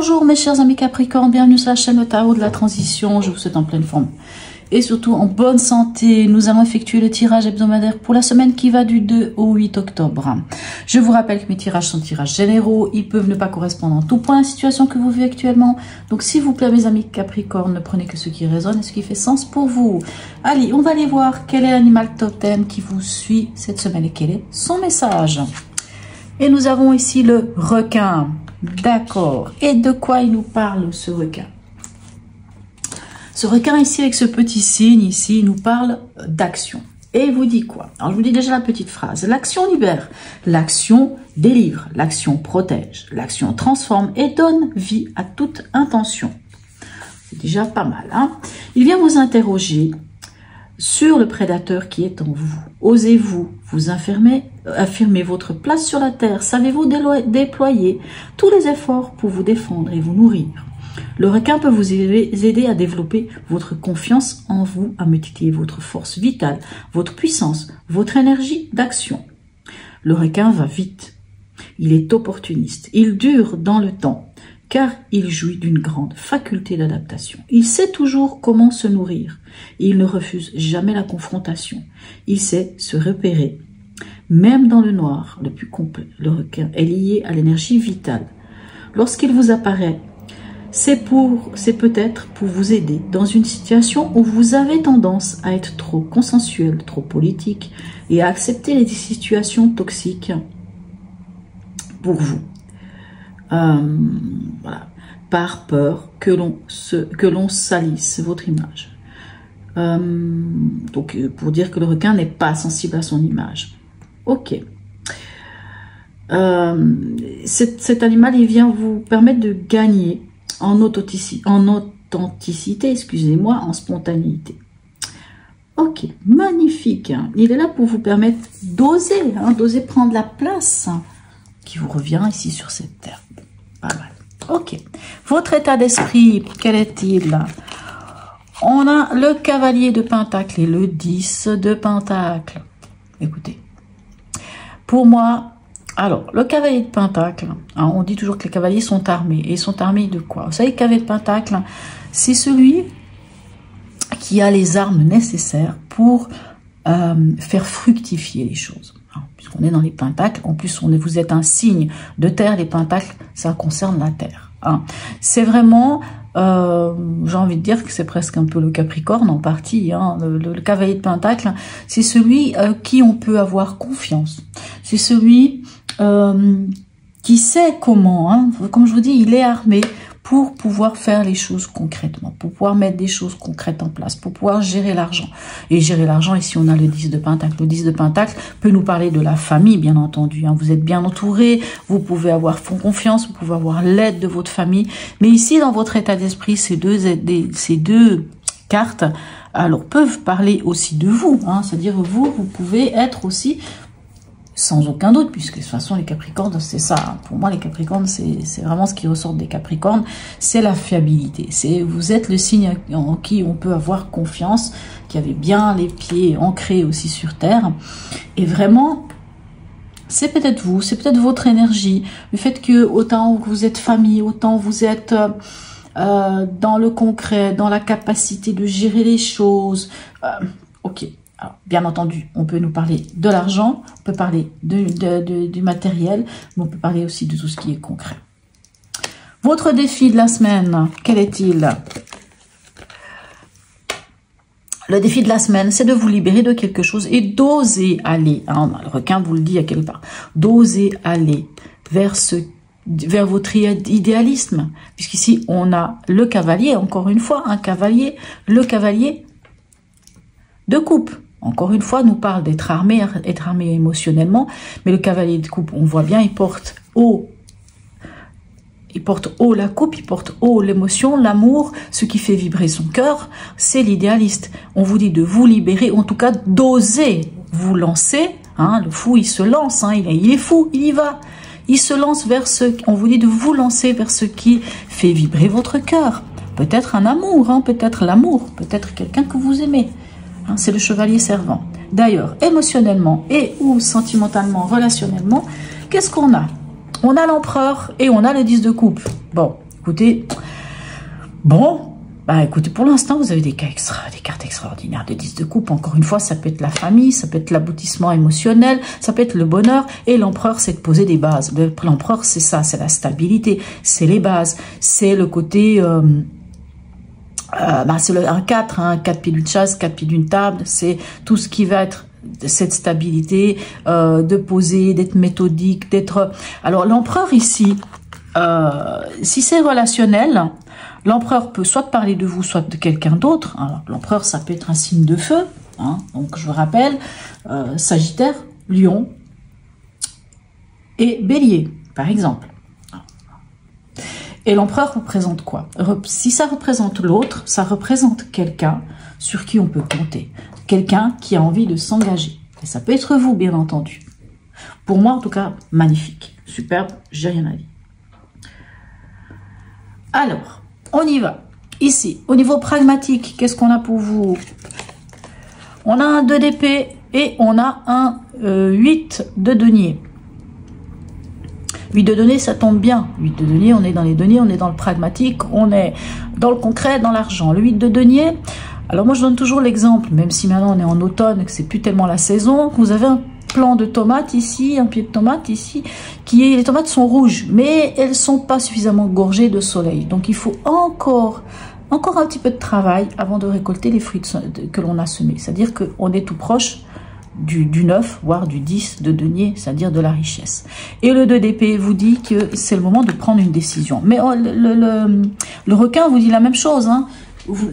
Bonjour mes chers amis Capricorne, bienvenue sur la chaîne Le Tarot de la Transition. Je vous souhaite en pleine forme et surtout en bonne santé. Nous allons effectuer le tirage hebdomadaire pour la semaine qui va du 2 au 8 octobre. Je vous rappelle que mes tirages sont tirages généraux. Ils peuvent ne pas correspondre en tout point à la situation que vous vivez actuellement. Donc s'il vous plaît mes amis Capricorne, ne prenez que ce qui résonne et ce qui fait sens pour vous. Allez, on va aller voir quel est l'animal totem qui vous suit cette semaine et quel est son message. Et nous avons ici le requin. D'accord. Et de quoi il nous parle ce requin? Ce requin ici avec ce petit signe ici, il nous parle d'action. Et il vous dit quoi? Alors je vous dis déjà la petite phrase. L'action libère, l'action délivre, l'action protège, l'action transforme et donne vie à toute intention. C'est déjà pas mal, hein? Il vient vous interroger sur le prédateur qui est en vous. Osez-vous vous affirmer votre place sur la terre? Savez-vous déployer tous les efforts pour vous défendre et vous nourrir? Le requin peut vous aider à développer votre confiance en vous, à multiplier votre force vitale, votre puissance, votre énergie d'action. Le requin va vite. Il est opportuniste. Il dure dans le temps, car il jouit d'une grande faculté d'adaptation. Il sait toujours comment se nourrir. Il ne refuse jamais la confrontation. Il sait se repérer. Même dans le noir le plus complet, le requin est lié à l'énergie vitale. Lorsqu'il vous apparaît, c'est peut-être pour vous aider dans une situation où vous avez tendance à être trop consensuel, trop politique et à accepter les situations toxiques pour vous. Voilà, par peur que l'on salisse votre image. Donc pour dire que le requin n'est pas sensible à son image. Ok. Cet animal, il vient vous permettre de gagner en authenticité, excusez-moi, en spontanéité. Ok, magnifique. Il est là pour vous permettre d'oser, d'oser prendre la place qui vous revient ici sur cette terre. Pas mal. Ok. Votre état d'esprit, quel est-il? On a le cavalier de pentacle et le 10 de pentacle. Écoutez. Pour moi, alors, le cavalier de pentacle, on dit toujours que les cavaliers sont armés. Et ils sont armés de quoi? Vous savez, le cavalier de pentacle, c'est celui qui a les armes nécessaires pour faire fructifier les choses. Puisqu'on est dans les pentacles, en plus vous êtes un signe de terre, les pentacles, ça concerne la terre. C'est vraiment, j'ai envie de dire que c'est presque un peu le Capricorne en partie. Le cavalier de pentacle, c'est celui qui on peut avoir confiance. C'est celui qui sait comment, comme je vous dis, il est armé pour pouvoir faire les choses concrètement, pour pouvoir mettre des choses concrètes en place, pour pouvoir gérer l'argent. Et gérer l'argent, ici on a le 10 de pentacle. Le 10 de pentacle peut nous parler de la famille, bien entendu. Vous êtes bien entouré, vous pouvez avoir confiance, vous pouvez avoir l'aide de votre famille. Mais ici, dans votre état d'esprit, ces deux cartes, alors peuvent parler aussi de vous. C'est-à-dire vous pouvez être aussi... sans aucun doute, puisque de toute façon les Capricornes c'est ça. Pour moi les Capricornes c'est vraiment ce qui ressort des Capricornes, c'est la fiabilité. Vous êtes le signe en qui on peut avoir confiance, qui avait bien les pieds ancrés aussi sur terre. Et vraiment c'est peut-être vous, c'est peut-être votre énergie, le fait que autant que vous êtes famille, autant vous êtes dans le concret, dans la capacité de gérer les choses. Ok. Alors, bien entendu, on peut nous parler de l'argent, on peut parler du matériel, mais on peut parler aussi de tout ce qui est concret. Votre défi de la semaine, quel est-il? Le défi de la semaine, c'est de vous libérer de quelque chose et d'oser aller. Le requin vous le dit à quelque part. D'oser aller vers votre idéalisme. Puisqu'ici, on a le cavalier, encore une fois, le cavalier de coupe. Encore une fois, nous parle d'être armé émotionnellement, mais le cavalier de coupe, on voit bien, il porte haut la coupe, il porte haut l'émotion, l'amour, ce qui fait vibrer son cœur, c'est l'idéaliste. On vous dit de vous libérer, en tout cas d'oser vous lancer. Le fou, il se lance, il est fou, il y va. Il se lance vers on vous dit de vous lancer vers ce qui fait vibrer votre cœur. Peut-être un amour, peut-être l'amour, peut-être quelqu'un que vous aimez. C'est le chevalier servant. D'ailleurs, émotionnellement et ou sentimentalement, relationnellement, qu'est-ce qu'on a? On a l'empereur et on a le 10 de coupe. Bon, écoutez, bon, bah écoutez, pour l'instant, vous avez des cartes extraordinaires de 10 de coupe. Encore une fois, ça peut être la famille, ça peut être l'aboutissement émotionnel, ça peut être le bonheur. Et l'empereur, c'est de poser des bases. L'empereur, c'est ça, c'est la stabilité, c'est les bases, c'est le côté... c'est un 4, hein, 4 pieds d'une chaise, 4 pieds d'une table, c'est tout ce qui va être cette stabilité, de poser, d'être méthodique, d'être... Alors, l'empereur ici, si c'est relationnel... L'empereur peut soit parler de vous, soit de quelqu'un d'autre. Alors, l'empereur, ça peut être un signe de feu. Hein. Donc, je vous rappelle, Sagittaire, Lion et Bélier, par exemple. Et l'empereur représente quoi? Si ça représente l'autre, ça représente quelqu'un sur qui on peut compter. Quelqu'un qui a envie de s'engager. Et ça peut être vous, bien entendu. Pour moi, en tout cas, magnifique. Superbe, j'ai rien à dire. Alors... on y va. Ici, au niveau pragmatique, qu'est-ce qu'on a pour vous? On a un 2 d'épée et on a un 8 de denier. 8 de denier, ça tombe bien. 8 de denier, on est dans les deniers, on est dans le pragmatique, on est dans le concret, dans l'argent. Le 8 de denier, alors moi je donne toujours l'exemple, même si maintenant on est en automne, que c'est plus tellement la saison, vous avez un plant de tomates ici, un pied de tomate ici, les tomates sont rouges, mais elles sont pas suffisamment gorgées de soleil. Donc il faut encore un petit peu de travail avant de récolter les fruits que l'on a semés. C'est-à-dire qu'on est tout proche du 9, voire du 10 de denier, c'est-à-dire de la richesse. Et le 2 d'épée vous dit que c'est le moment de prendre une décision. Mais le requin vous dit la même chose, hein.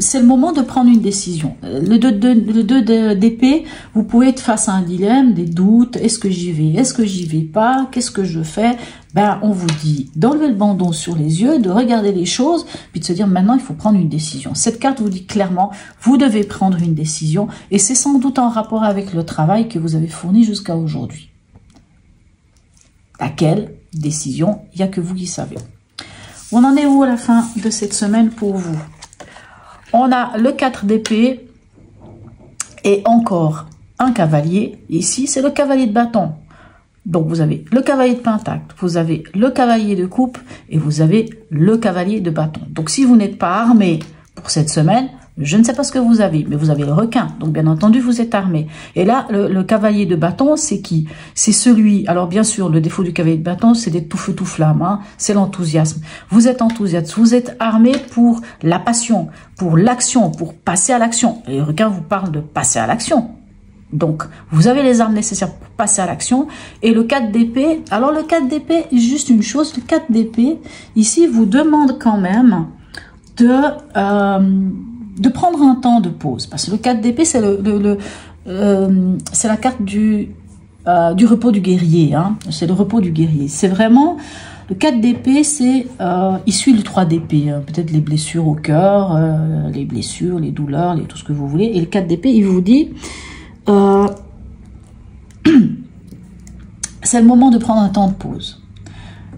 C'est le moment de prendre une décision. Le 2 d'épée, vous pouvez être face à un dilemme, des doutes. Est-ce que j'y vais? Est-ce que j'y vais pas? Qu'est-ce que je fais? Ben, on vous dit d'enlever le bandeau sur les yeux, de regarder les choses, puis de se dire maintenant il faut prendre une décision. Cette carte vous dit clairement, vous devez prendre une décision et c'est sans doute en rapport avec le travail que vous avez fourni jusqu'à aujourd'hui. Laquelle décision? Il n'y a que vous qui savez. On en est où à la fin de cette semaine pour vous? On a le 4 d'épée et encore un cavalier. Ici, c'est le cavalier de bâton. Donc, vous avez le cavalier de pentacle, vous avez le cavalier de coupe et vous avez le cavalier de bâton. Donc, si vous n'êtes pas armé pour cette semaine, je ne sais pas ce que vous avez, mais vous avez le requin. Donc, bien entendu, vous êtes armé. Et là, le cavalier de bâton, c'est qui? C'est celui... Alors, bien sûr, le défaut du cavalier de bâton, c'est d'être tout feu, tout flamme. Hein, c'est l'enthousiasme. Vous êtes enthousiaste. Vous êtes armé pour la passion, pour l'action, pour passer à l'action. Et le requin vous parle de passer à l'action. Donc, vous avez les armes nécessaires pour passer à l'action. Et le 4 d'épée... Alors, le 4 d'épée, juste une chose. Le 4 d'épée, ici, vous demande quand même de prendre un temps de pause. Parce que le 4 d'épée, c'est c'est la carte du repos du guerrier. Hein. C'est le repos du guerrier. C'est vraiment... Le 4 d'épée, c'est... il suit le 3 d'épée. Hein. Peut-être les blessures au cœur, les blessures, les douleurs, tout ce que vous voulez. Et le 4 d'épée, il vous dit... c'est le moment de prendre un temps de pause.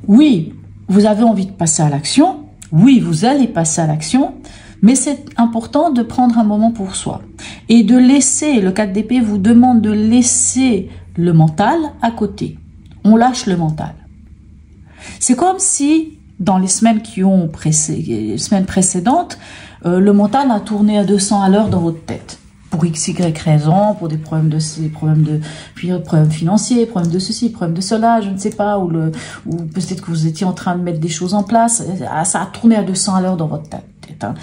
Oui, vous avez envie de passer à l'action. Oui, vous allez passer à l'action. Mais c'est important de prendre un moment pour soi. Et de laisser, le 4 d'épée vous demande de laisser le mental à côté. On lâche le mental. C'est comme si, dans les semaines les semaines précédentes, le mental a tourné à 200 à l'heure dans votre tête. Pour x, y raison, pour des problèmes problèmes financiers, problèmes de ceci, problèmes de cela, je ne sais pas, ou peut-être que vous étiez en train de mettre des choses en place, ça a tourné à 200 à l'heure dans votre tête. Hein.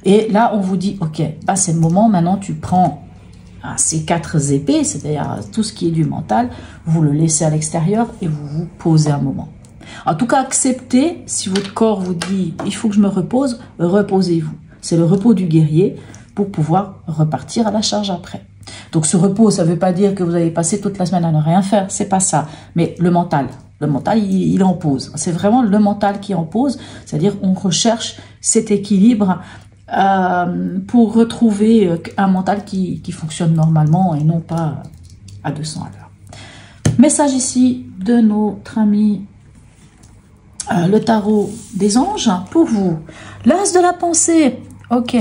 Et là, on vous dit, ok, bah, c'est le moment, maintenant tu prends ces 4 épées, c'est-à-dire tout ce qui est du mental, vous le laissez à l'extérieur et vous vous posez un moment. En tout cas, acceptez, si votre corps vous dit, il faut que je me repose, reposez-vous. C'est le repos du guerrier pour pouvoir repartir à la charge après. Donc ce repos, ça ne veut pas dire que vous allez passer toute la semaine à ne rien faire, c'est pas ça. Mais le mental, il est en pause. C'est vraiment le mental qui est en pause, c'est-à-dire on recherche cet équilibre pour retrouver un mental qui fonctionne normalement et non pas à 200 à l'heure. Message ici de notre ami le tarot des anges pour vous. L'as de la pensée. Ok.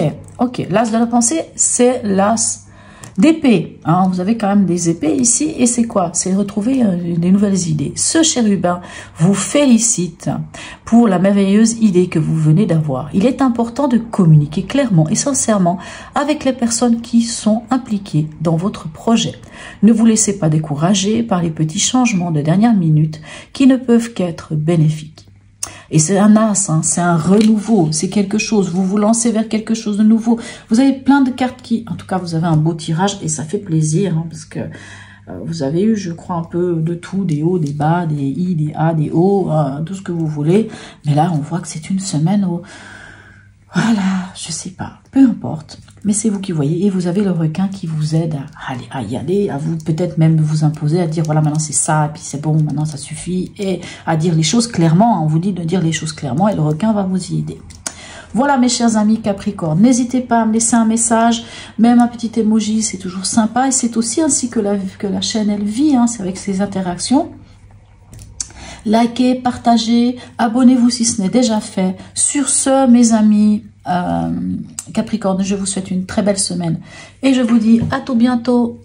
L'as de la pensée, c'est l'as D'épée, hein, vous avez quand même des épées ici, et c'est quoi? C'est retrouver des nouvelles idées. Ce chérubin vous félicite pour la merveilleuse idée que vous venez d'avoir. Il est important de communiquer clairement et sincèrement avec les personnes qui sont impliquées dans votre projet. Ne vous laissez pas décourager par les petits changements de dernière minute qui ne peuvent qu'être bénéfiques. Et c'est un as, hein, c'est un renouveau, c'est quelque chose, vous vous lancez vers quelque chose de nouveau. Vous avez plein de cartes qui, en tout cas vous avez un beau tirage et ça fait plaisir, hein, parce que vous avez eu, je crois, un peu de tout, des hauts, des bas, des I, des A, des O, tout ce que vous voulez. Mais là, on voit que c'est une semaine où, voilà, je sais pas, peu importe. Mais c'est vous qui voyez, et vous avez le requin qui vous aide à y aller, à vous peut-être même vous imposer, à dire voilà maintenant c'est ça, et puis c'est bon, maintenant ça suffit, et à dire les choses clairement, on vous dit de dire les choses clairement, et le requin va vous y aider. Voilà mes chers amis Capricorne, n'hésitez pas à me laisser un message, même un petit emoji, c'est toujours sympa, et c'est aussi ainsi que la chaîne elle vit, hein, c'est avec ses interactions. Likez, partagez, abonnez-vous si ce n'est déjà fait. Sur ce, mes amis Capricorne, je vous souhaite une très belle semaine. Et je vous dis à tout bientôt.